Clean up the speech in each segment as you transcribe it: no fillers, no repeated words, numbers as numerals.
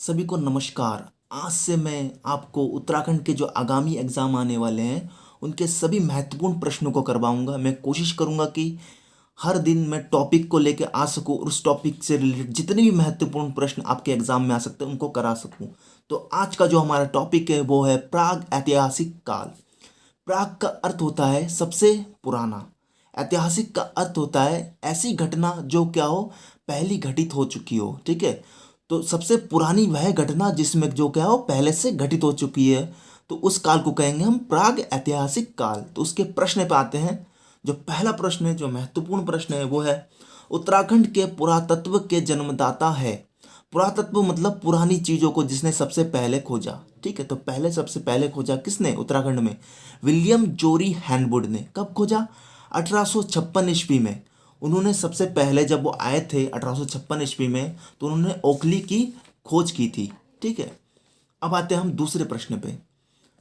सभी को नमस्कार। आज से मैं आपको उत्तराखंड के जो आगामी एग्ज़ाम आने वाले हैं उनके सभी महत्वपूर्ण प्रश्नों को करवाऊंगा। मैं कोशिश करूंगा कि हर दिन मैं टॉपिक को लेकर आ सकूं और उस टॉपिक से रिलेटेड जितने भी महत्वपूर्ण प्रश्न आपके एग्ज़ाम में आ सकते हैं उनको करा सकूं। तो आज का जो हमारा टॉपिक है वो है प्राग ऐतिहासिक काल। प्राग का अर्थ होता है सबसे पुराना। ऐतिहासिक का अर्थ होता है ऐसी घटना जो क्या हो, पहली घटित हो चुकी हो। ठीक है, तो सबसे पुरानी वह घटना जिसमें जो क्या हो पहले से घटित हो चुकी है, तो उस काल को कहेंगे हम प्राग ऐतिहासिक काल। तो उसके प्रश्न पे आते हैं। जो पहला प्रश्न है, जो महत्वपूर्ण प्रश्न है, वो है उत्तराखंड के पुरातत्व के जन्मदाता है। पुरातत्व मतलब पुरानी चीजों को जिसने सबसे पहले खोजा। ठीक है, तो पहले सबसे पहले खोजा किसने उत्तराखंड में? विलियम जोरी हैनवुड ने। कब खोजा? 1856 ईस्वी में। उन्होंने सबसे पहले जब वो आए थे 1856 ईस्वी में, तो उन्होंने ओखली की खोज की थी। ठीक है, अब आते हैं हम दूसरे प्रश्न पे।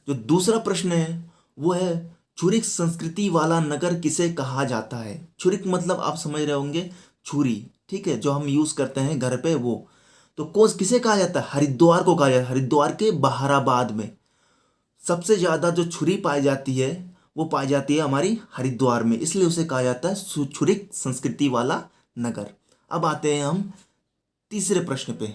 जो दूसरा प्रश्न है वो है छुरिक संस्कृति वाला नगर किसे कहा जाता है? छुरिक मतलब आप समझ रहे होंगे, छुरी। ठीक है, जो हम यूज करते हैं घर पे वो। तो कोस किसे कहा जाता है? हरिद्वार को कहा जाता है। हरिद्वार के बहाराबाद में सबसे ज्यादा जो छुरी पाई जाती है वो पाई जाती है हमारी हरिद्वार में, इसलिए उसे कहा जाता है छुरिक संस्कृति वाला नगर। अब आते हैं हम तीसरे प्रश्न पे।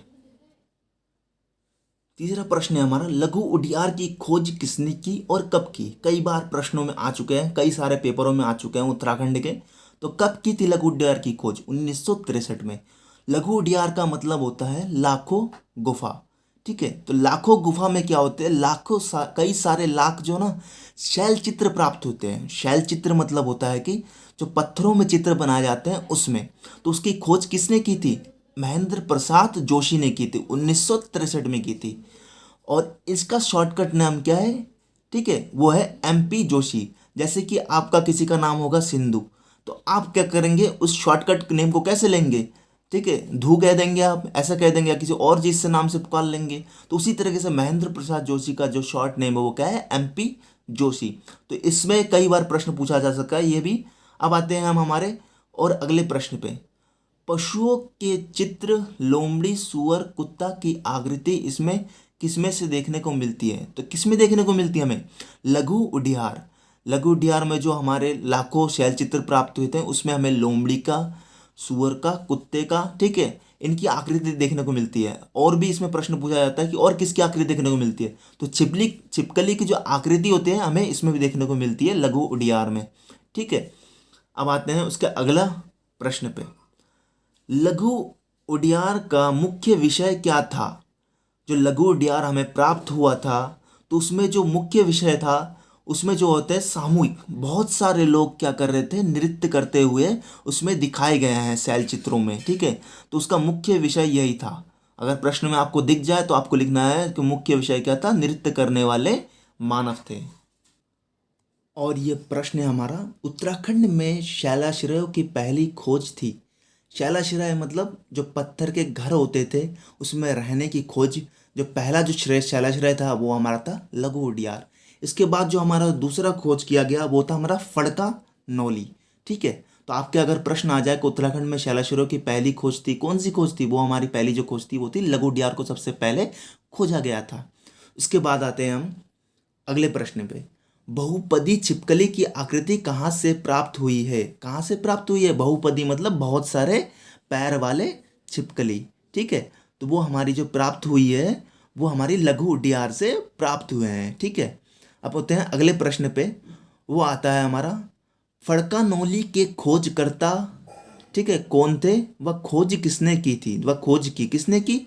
तीसरा प्रश्न है हमारा, लघु उडियार की खोज किसने की और कब की? कई बार प्रश्नों में आ चुके हैं, कई सारे पेपरों में आ चुके हैं उत्तराखंड के। तो कब की थी लघु उडियार की खोज? 1963 में। लघु उडियार का मतलब होता है लाखों गुफा। ठीक है, तो लाखों गुफा में क्या होते हैं? कई सारे लाख जो ना शैल चित्र प्राप्त होते हैं। शैल चित्र मतलब होता है कि जो पत्थरों में चित्र बनाए जाते हैं उसमें। तो उसकी खोज किसने की थी? महेंद्र प्रसाद जोशी ने की थी, 1963 में की थी। और इसका शॉर्टकट नाम क्या है? ठीक है, वो है MP जोशी। जैसे कि आपका किसी का नाम होगा सिंधु, तो आप क्या करेंगे, उस शॉर्टकट नेम को कैसे लेंगे? ठीक है, धू कह देंगे, आप ऐसा कह देंगे, या किसी और चीज से नाम से पुकार लेंगे। तो उसी तरीके से महेंद्र प्रसाद जोशी का जो शॉर्ट नेम है वो क्या है? MP जोशी। तो इसमें कई बार प्रश्न पूछा जा सकता है ये भी। अब आते हैं हम हमारे और अगले प्रश्न पे। पशुओं के चित्र, लोमड़ी, सुअर, कुत्ता की आकृति इसमें किसमें से देखने को मिलती है? तो किसमें देखने को मिलती है हमें? लघु उडियार। लघु उडियार में जो हमारे लाखों शैल चित्र प्राप्त हुए थे उसमें हमें लोमड़ी का, सुअर का, कुत्ते का, ठीक है, इनकी आकृति देखने को मिलती है। और भी इसमें प्रश्न पूछा जाता है कि और किसकी आकृति देखने को मिलती है? तो छिपकली की जो आकृति होती है हमें इसमें भी देखने को मिलती है लघु उडियार में। ठीक है, अब आते हैं उसके अगला प्रश्न पे। लघु उडियार का मुख्य विषय क्या था? जो लघु उडियार हमें प्राप्त हुआ था तो उसमें जो मुख्य विषय था उसमें जो होते हैं सामूहिक, बहुत सारे लोग क्या कर रहे थे, नृत्य करते हुए उसमें दिखाए गए हैं शैल चित्रों में। ठीक है, तो उसका मुख्य विषय यही था। अगर प्रश्न में आपको दिख जाए तो आपको लिखना है कि मुख्य विषय क्या था? नृत्य करने वाले मानव थे। और ये प्रश्न है हमारा, उत्तराखंड में शैलाश्रयों की पहली खोज थी। शैलाश्रय मतलब जो पत्थर के घर होते थे उसमें रहने की खोज। जो पहला जो श्रेय शैलाश्रय था वो हमारा था लघु उडियार। इसके बाद जो हमारा दूसरा खोज किया गया वो था हमारा फड़का नौली। ठीक है, तो आपके अगर प्रश्न आ जाए कि उत्तराखंड में शैलाश्रयों की पहली खोज थी, कौन सी खोज थी? वो हमारी पहली जो खोज थी वो थी लघु उडियार को सबसे पहले खोजा गया था। उसके बाद आते हैं हम अगले प्रश्न पे। बहुपदी छिपकली की आकृति कहाँ से प्राप्त हुई है? कहाँ से प्राप्त हुई है? बहुपदी मतलब बहुत सारे पैर वाले छिपकली। ठीक है, तो वो हमारी जो प्राप्त हुई है वो हमारी लघु उडियार से प्राप्त हुए हैं। ठीक है, अब होते हैं अगले प्रश्न पे। वो आता है हमारा, फड़कानोली के खोजकर्ता, ठीक है, कौन थे? वह खोज किसने की थी? वह खोज की किसने की?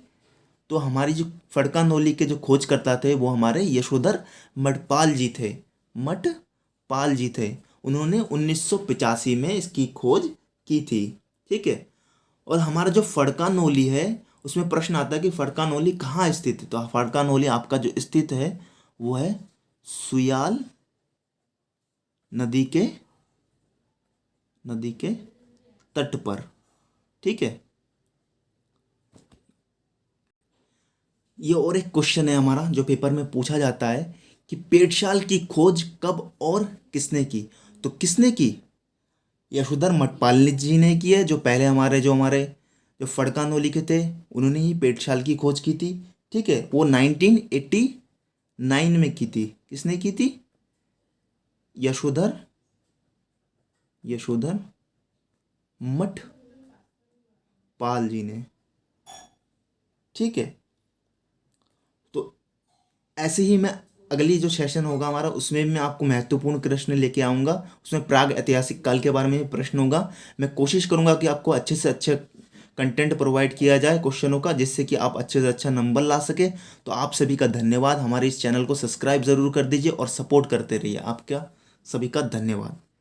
तो हमारी जो फड़कानोली के जो खोजकर्ता थे वो हमारे यशोधर मठपाल जी थे। मठपाल जी थे। उन्होंने 1985 में इसकी खोज की थी। ठीक है, और हमारा जो फड़कानोली है उसमें प्रश्न आता है कि फड़कानोली कहाँ स्थित है? तो फड़कानोली आपका जो स्थित है वो है सुयाल नदी के तट पर। ठीक है, ये और एक क्वेश्चन है हमारा जो पेपर में पूछा जाता है कि पेटशाल की खोज कब और किसने की? तो किसने की? यशोधर मठपाल जी ने की है, जो पहले हमारे जो फड़कानोली के थे उन्होंने ही पेटशाल की खोज की थी। ठीक है, वो 1989 में की थी। किसने की थी? यशोधर यशोधर मठ पाल जी ने। ठीक है, तो ऐसे ही मैं अगली जो सेशन होगा हमारा उसमें भी मैं आपको महत्वपूर्ण प्रश्न लेके आऊँगा। उसमें प्राग ऐतिहासिक काल के बारे में प्रश्न होगा। मैं कोशिश करूँगा कि आपको अच्छे से अच्छे कंटेंट प्रोवाइड किया जाए क्वेश्चनों का, जिससे कि आप अच्छे से अच्छा नंबर ला सके। तो आप सभी का धन्यवाद। हमारे इस चैनल को सब्सक्राइब ज़रूर कर दीजिए और सपोर्ट करते रहिए। आपका सभी का धन्यवाद।